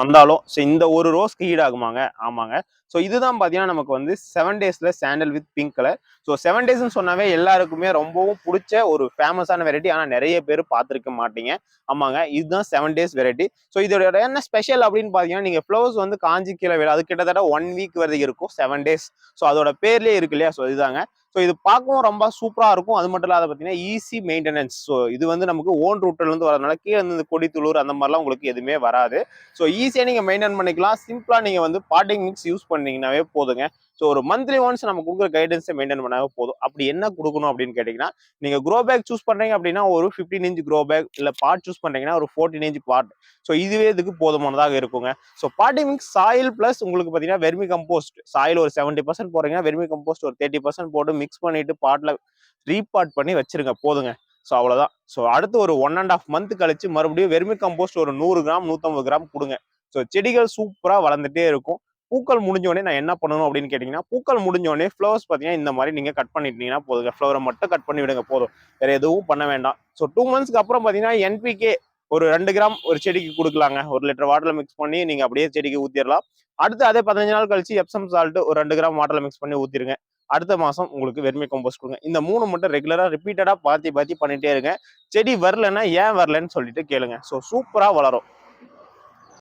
வந்தாலும் ஸோ இந்த ஒரு ரோஸ்க்கு ஈடாகுமாங்க? ஆமாங்க. ஸோ இதுதான் பார்த்தீங்கன்னா நமக்கு வந்து 7 டேஸ்ல sandal with pink colour. So 7 டேஸ்ன்னு சொன்னாவே எல்லாருக்குமே ரொம்பவும் புடிச்ச ஒரு ஃபேமஸான வெரைட்டி. ஆனா நெறைய பேர் பார்த்திருக்க மாட்டீங்க. ஆமாங்க. இதுதான் 7 டேஸ் வெரைட்டி. ஸோ இதோட என்ன ஸ்பெஷல் அப்படின்னு பார்த்தீங்கன்னா, நீங்க ஃப்ளவர்ஸ் வந்து காஞ்சு கீழ விழ அது கிட்டத்தட்ட 1 வீக் வரைக்கும் இருக்கும். 7 டேஸ். ஸோ அதோட பேர்லயே இருக்கு இல்லையா? ஸோ இதுதாங்க. ஸோ இது பார்க்கவும் ரொம்ப சூப்பரா இருக்கும். அது மட்டும் இல்லாத பார்த்தீங்கன்னா, ஈஸி மெயின்டெனன்ஸ். ஸோ இது வந்து நமக்கு ஓன் ரூட்ல இருந்து வரதுனால கீழ இருந்து இந்த கொடி, துளிர் அந்த மாரிலாம் உங்களுக்கு எதுவுமே வராது. ஸோ ஈஸியா நீங்க மெயின்டைன் பண்ணிக்கலாம். சிம்பிளா நீங்க வந்து பாட்டிங் மிக்ஸ் யூஸ் பண்ணீங்கன்னாவே போதுங்க. ஸோ ஒரு மந்த்லி ஒன்ஸ் நம்ம கொடுக்குற கைடன்ஸை மெயின்டைன் பண்ணாவே போதும். அப்படி என்ன கொடுக்கணும் அப்படின்னு கேட்டீங்கன்னா, நீங்க க்ரோ பேக் சூஸ் பண்றீங்க அப்படின்னா ஒரு 15 இன்ச் க்ரோ பேக், இல்ல பாட் சூஸ் பண்றீங்கன்னா ஒரு 14 இன்ச் பாட். ஸோ இதுவே இதுக்கு போதுமானதாக இருக்குங்க. So potting mix soil plus உங்களுக்கு பார்த்தீங்கன்னா வெர்மி கம்போஸ்ட். சாயில் ஒரு 70% போடுறீங்கன்னா வெர்மி கம்போஸ்ட் ஒரு 30% போட்டு மிக்ஸ் பண்ணிட்டு பாட்ல ரீபாட் பண்ணி வச்சிருங்க போதுங்க. ஸோ அவ்வளவுதான். ஸோ அடுத்து ஒரு 1.5 மந்த் கழிச்சு மறுபடியும் வெர்மி கம்போஸ்ட் ஒரு 100 கிராம் 150 கிராம் கொடுங்க. ஸோ செடிகள் சூப்பரா வளர்ந்துட்டே இருக்கும். பூக்கள் முடிஞ்சோடனே நான் என்ன பண்ணணும் அப்படின்னு கேட்டீங்கன்னா, பூக்கள் முடிஞ்சோடனே ஃப்ளவர்ஸ் பார்த்தீங்கன்னா இந்த மாதிரி நீங்க கட் பண்ணிட்டீங்கன்னா போதுங்க. ஃப்ளவரை மட்டும் கட் பண்ணி விடுங்க போதும். வேற எதுவும் பண்ண வேண்டாம். ஸோ 2 மந்த்ஸ்க்கு அப்புறம் பார்த்தீங்கன்னா என்பிகே ஒரு 2 கிராம் ஒரு செடிக்கு கொடுக்கலாங்க. 1 லிட்டர் வாட்டர்ல மிக்ஸ் பண்ணி நீங்க அப்படியே செடிக்கு ஊத்திடலாம். அடுத்து அதே 15 நாள் கழிச்சு எப்சம் சால்ட் ஒரு 2 கிராம் வாட்டர்ல மிக்ஸ் பண்ணி ஊத்திருங்க. அடுத்த மாசம் உங்களுக்கு வெர்மி கம்போஸ்ட் கொடுங்க. இந்த 3 மட்டும் ரெகுலரா ரிப்பீட்டடா பாத்தி பண்ணிட்டே இருங்க. செடி வரலன்னா ஏன் வரலன்னு சொல்லிட்டு கேளுங்க. ஸோ சூப்பரா வளரும்.